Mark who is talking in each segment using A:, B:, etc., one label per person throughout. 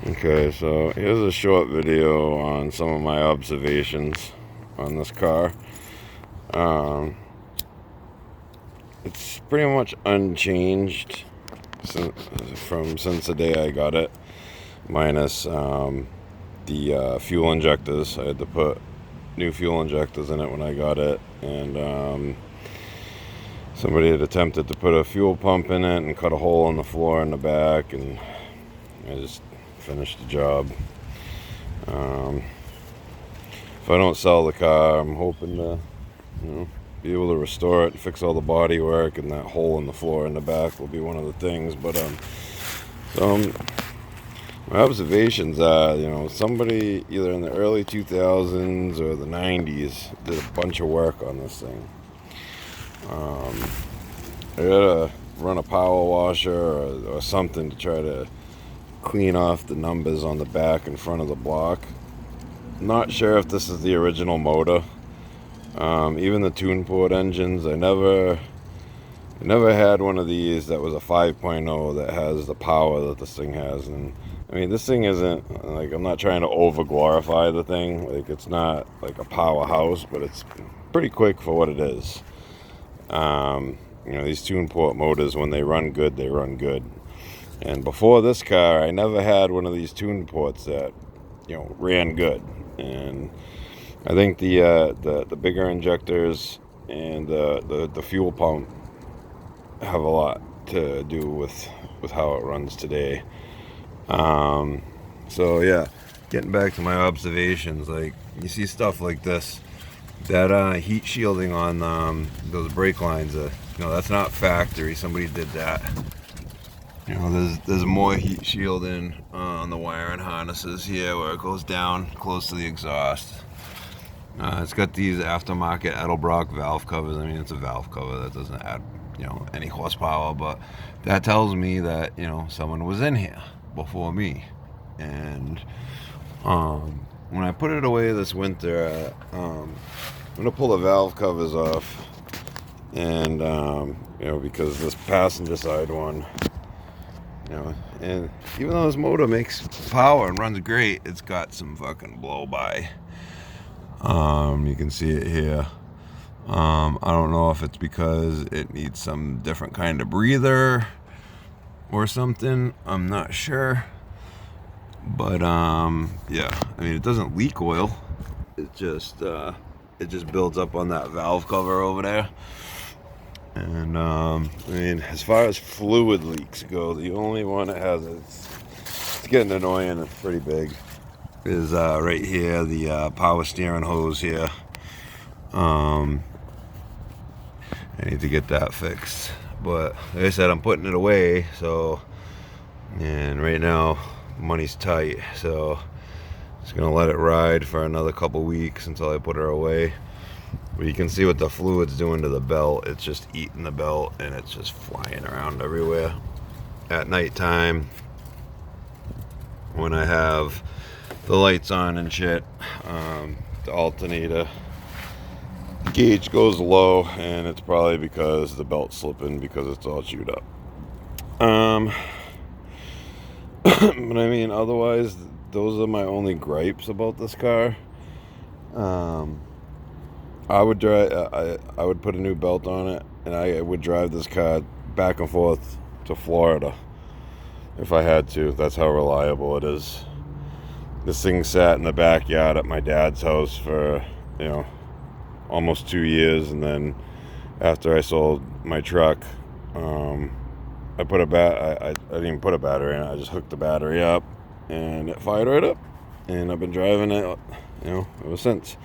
A: Okay, so here's a short video on some of my observations on this car. Um, it's pretty much unchanged since the day I got it, minus the fuel injectors. I had to put new fuel injectors in it when I got it, and somebody had attempted to put a fuel pump in it and cut a hole in the floor in the back, and I just finished the job. If I don't sell the car, I'm hoping to, be able to restore it and fix all the body work, and that hole in the floor in the back will be one of the things. But my observations are, somebody either in the early 2000s or the 90s did a bunch of work on this thing. I gotta run a power washer or something to try to clean off the numbers on the back and front of the block. Not sure if this is the original motor. Even the tune port engines, I never had one of these that was a 5.0 that has the power that this thing has. And I mean, this thing isn't like, I'm not trying to over glorify the thing. Like, it's not like a powerhouse, but it's pretty quick for what it is. These tune port motors, when they run good, they run good. And before this car, I never had one of these tune ports that, ran good. And I think the bigger injectors and the fuel pump have a lot to do with how it runs today. So yeah, getting back to my observations, like you see stuff like this, that heat shielding on those brake lines. That's not factory. Somebody did that. There's more heat shielding on the wiring harnesses here where it goes down close to the exhaust. It's got these aftermarket Edelbrock valve covers. I mean, it's a valve cover that doesn't add, any horsepower, but that tells me that, someone was in here before me. And when I put it away this winter, I'm gonna pull the valve covers off, and because this passenger side one, and even though this motor makes power and runs great, it's got some fucking blow by. You can see it here. I don't know if it's because it needs some different kind of breather or something. I'm not sure. But yeah, I mean, it doesn't leak oil. It just builds up on that valve cover over there. And I mean, as far as fluid leaks go, the only one that has it's getting annoying. It's pretty big. Is right here, the power steering hose here. I need to get that fixed, but like I said, I'm putting it away. And right now money's tight, so just gonna let it ride for another couple weeks until I put her away. But you can see what the fluid's doing to the belt. It's just eating the belt, and it's just flying around everywhere. At nighttime, when I have the lights on and shit, the alternator gauge goes low, and it's probably because the belt's slipping because it's all chewed up. But I mean, otherwise, those are my only gripes about this car. I would I would put a new belt on it, and I would drive this car back and forth to Florida if I had to. That's how reliable it is. This thing sat in the backyard at my dad's house for, almost 2 years, and then after I sold my truck, I put I didn't even put a battery in it. I just hooked the battery up, and it fired right up, and I've been driving it, ever since.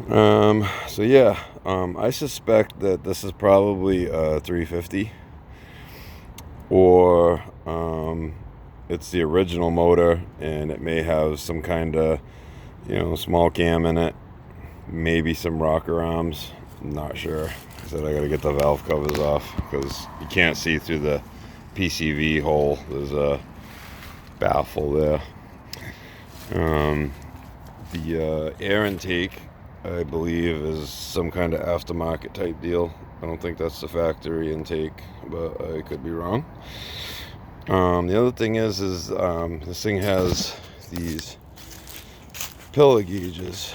A: So yeah, I suspect that this is probably a 350, or it's the original motor, and it may have some kind of, small cam in it, maybe some rocker arms. I'm not sure. I said I gotta get the valve covers off because you can't see through the PCV hole. There's a baffle there. The air intake, I believe, is some kind of aftermarket type deal. I don't think that's the factory intake, but I could be wrong. The other thing is this thing has these pillar gauges,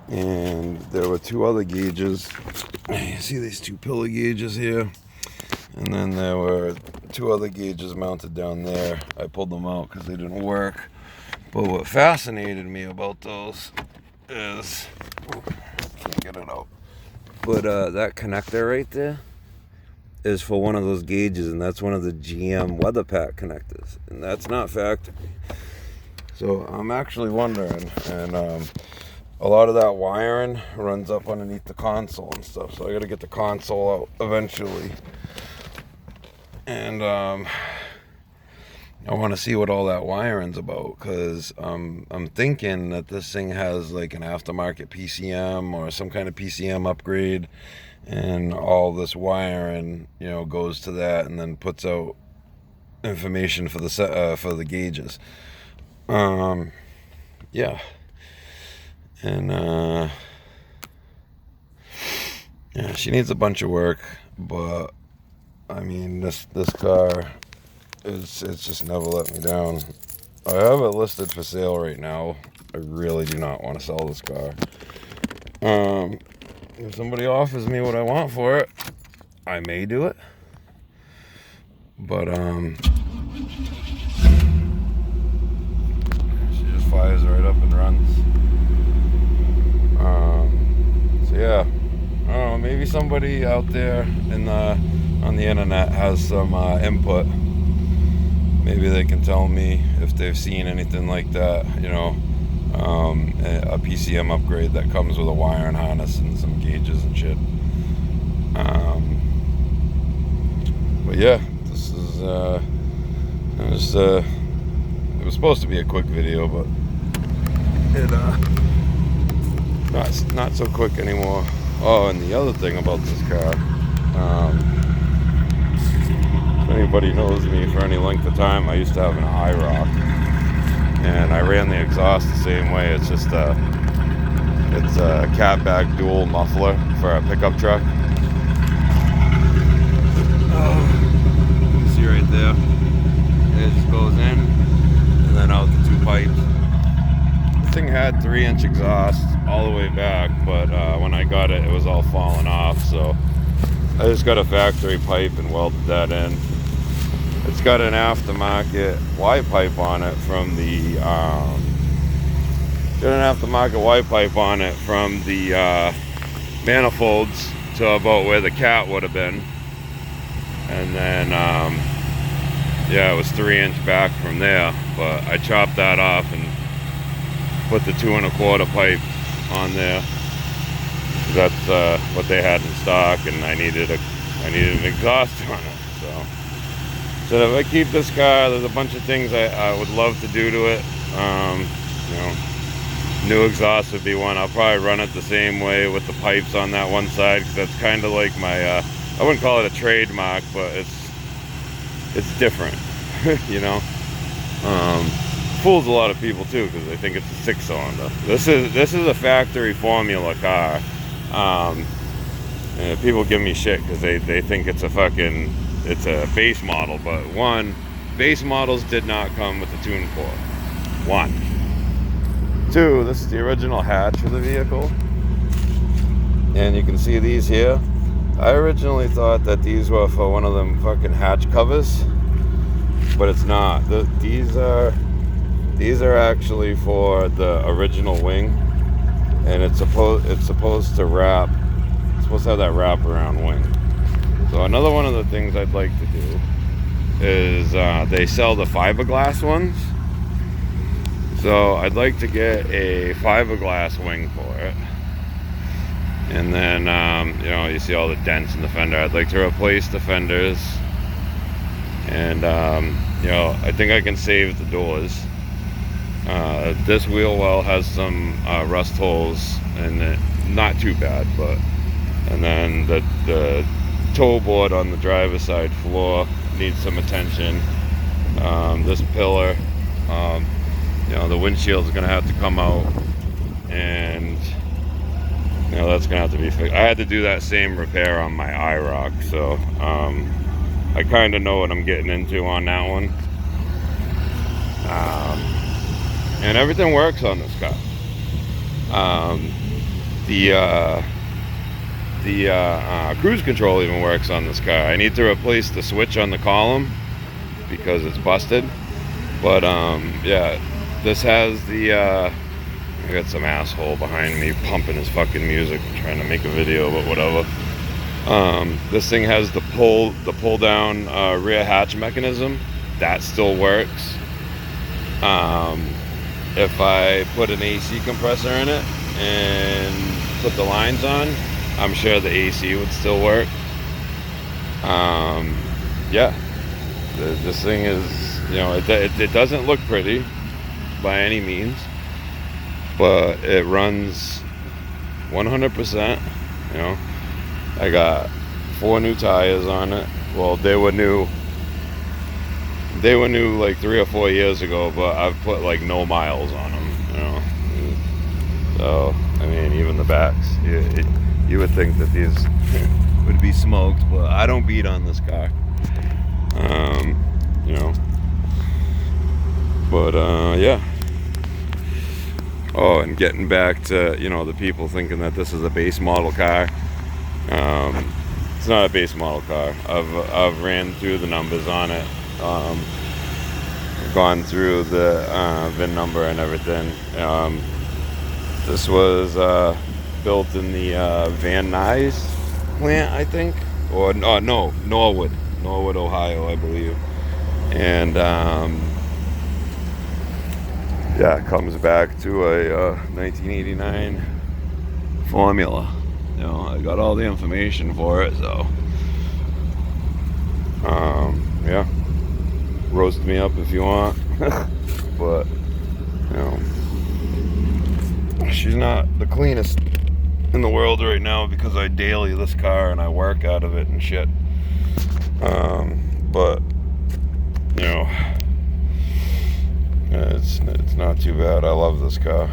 A: and there were two other gauges. You see these two pillar gauges here, and then there were two other gauges mounted down there. I pulled them out because they didn't work. But what fascinated me about those is, can't get it out, but that connector right there is for one of those gauges, and that's one of the GM weather pack connectors, and that's not factory. So I'm actually wondering, and a lot of that wiring runs up underneath the console and stuff, so I gotta get the console out eventually. And I want to see what all that wiring's about, because I'm thinking that this thing has like an aftermarket PCM or some kind of PCM upgrade, and all this wiring, you know, goes to that and then puts out information for the gauges. Yeah, and yeah, she needs a bunch of work, but I mean, this car, it's just never let me down. I have it listed for sale right now. I really do not want to sell this car. If somebody offers me what I want for it, I may do it. But she just fires right up and runs. So yeah, I don't know, maybe somebody out there on the internet has some input. Maybe they can tell me if they've seen anything like that, you know, a PCM upgrade that comes with a wiring harness and some gauges and shit. But yeah, this is it was supposed to be a quick video, but it not so quick anymore. Oh, and the other thing about this car, if anybody knows me for any length of time, I used to have an IROC, and I ran the exhaust the same way. It's just it's a catback dual muffler for a pickup truck. You can see right there, it just goes in and then out the two pipes. This thing had 3-inch exhaust all the way back, but when I got it, it was all falling off, so I just got a factory pipe and welded that in. It's got an aftermarket Y pipe on it from the manifolds to about where the cat would have been, and then yeah, it was 3-inch back from there, but I chopped that off and put the 2 1/4 pipe on there. That's what they had in stock, and I needed an exhaust on it. So if I keep this car, there's a bunch of things I would love to do to it. You know, new exhaust would be one. I'll probably run it the same way with the pipes on that one side, because that's kind of like my, I wouldn't call it a trademark, but it's different, you know. Fools a lot of people too, because they think it's a 6-cylinder. This is a factory formula car. And people give me shit because they think it's a base model, but one, base models did not come with the tune core. 1. 2, this is the original hatch for the vehicle, and you can see these here. I originally thought that these were for one of them fucking hatch covers, but it's not. These are actually for the original wing, and it's supposed to wrap. It's supposed to have that wraparound wing. So another one of the things I'd like to do is they sell the fiberglass ones. So I'd like to get a fiberglass wing for it. And then, you know, you see all the dents in the fender. I'd like to replace the fenders. And, you know, I think I can save the doors. This wheel well has some rust holes, and not too bad, but, and then the toe board on the driver's side floor needs some attention. This pillar, you know, the windshield's gonna have to come out, and you know, that's gonna have to be fixed. I had to do that same repair on my IROC, so I kind of know what I'm getting into on that one. And everything works on this car. The cruise control even works on this car. I need to replace the switch on the column because it's busted. But yeah, this has the I got some asshole behind me pumping his fucking music, trying to make a video, but whatever. This thing has the pull down rear hatch mechanism that still works. If I put an AC compressor in it and put the lines on, I'm sure the AC would still work. Yeah, this thing is, you know, it doesn't look pretty by any means, but it runs 100%. You know, I got 4 new tires on it. Well, they were new like 3 or 4 years ago, but I've put like no miles on them, you know. So I mean, even the backs, you would think that these would be smoked, but I don't beat on this car. You know, but yeah. Oh, and getting back to, you know, the people thinking that this is a base model car. It's not a base model car. I've ran through the numbers on it, gone through the VIN number and everything. This was built in the Van Nuys plant, I think, or no, Norwood, Ohio, I believe. And yeah, it comes back to a 1989 formula. You know, I got all the information for it, so yeah, roast me up if you want. But you know, she's not the cleanest in the world right now because I daily this car and I work out of it and shit. But you know, it's not too bad. I love this car,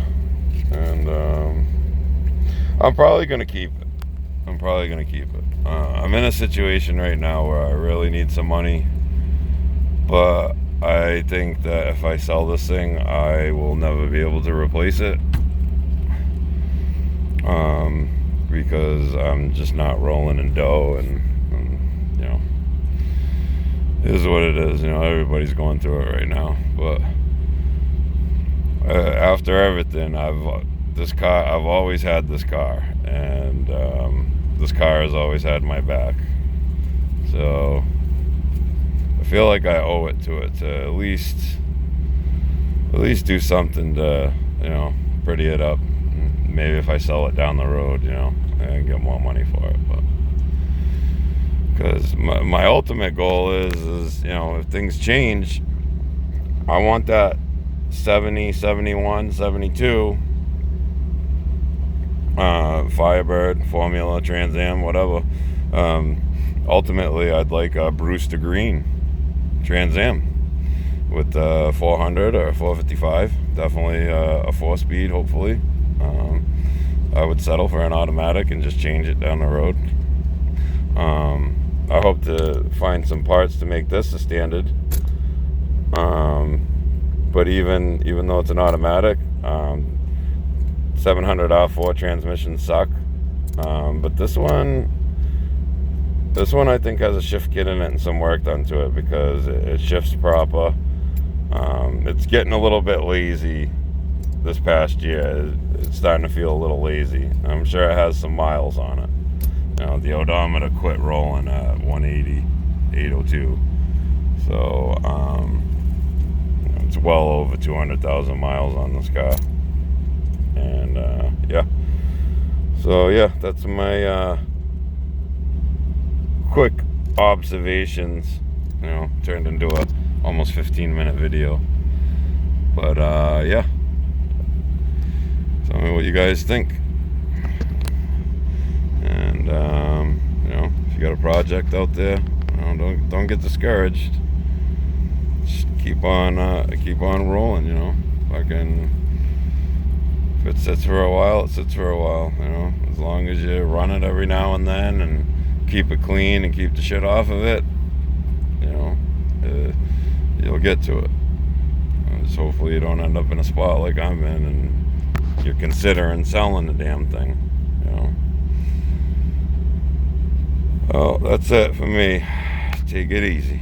A: and I'm probably gonna keep it. I'm in a situation right now where I really need some money, but I think that if I sell this thing, I will never be able to replace it. Because I'm just not rolling in dough, and you know, it is what it is. You know, everybody's going through it right now. But after everything, I've always had this car, and this car has always had my back. So I feel like I owe it to at least do something to, you know, pretty it up. Maybe if I sell it down the road, you know, and get more money for it. But because my ultimate goal is, you know, if things change, I want that 70, 71, 72 Firebird, Formula, Trans Am, whatever. Ultimately, I'd like a Brewster Green Trans Am with 400 or 455. Definitely a 4-speed, hopefully. I would settle for an automatic and just change it down the road. I hope to find some parts to make this a standard. But even though it's an automatic, 700 R4 transmissions suck. But this one I think has a shift kit in it and some work done to it because it shifts proper. It's getting a little bit lazy this past year. It's starting to feel a little lazy. I'm sure it has some miles on it. You know, the odometer quit rolling at 180, 802. So it's well over 200,000 miles on this car. And yeah. So yeah, that's my quick observations. You know, turned into a almost 15-minute video. But yeah. Tell me what you guys think. And you know, if you got a project out there, you know, don't get discouraged. Just keep on rolling. You know, fucking. If it sits for a while, it sits for a while. You know, as long as you run it every now and then and keep it clean and keep the shit off of it, you'll get to it. Just hopefully you don't end up in a spot like I'm in and you're considering selling the damn thing, you know. Well, that's it for me. Take it easy.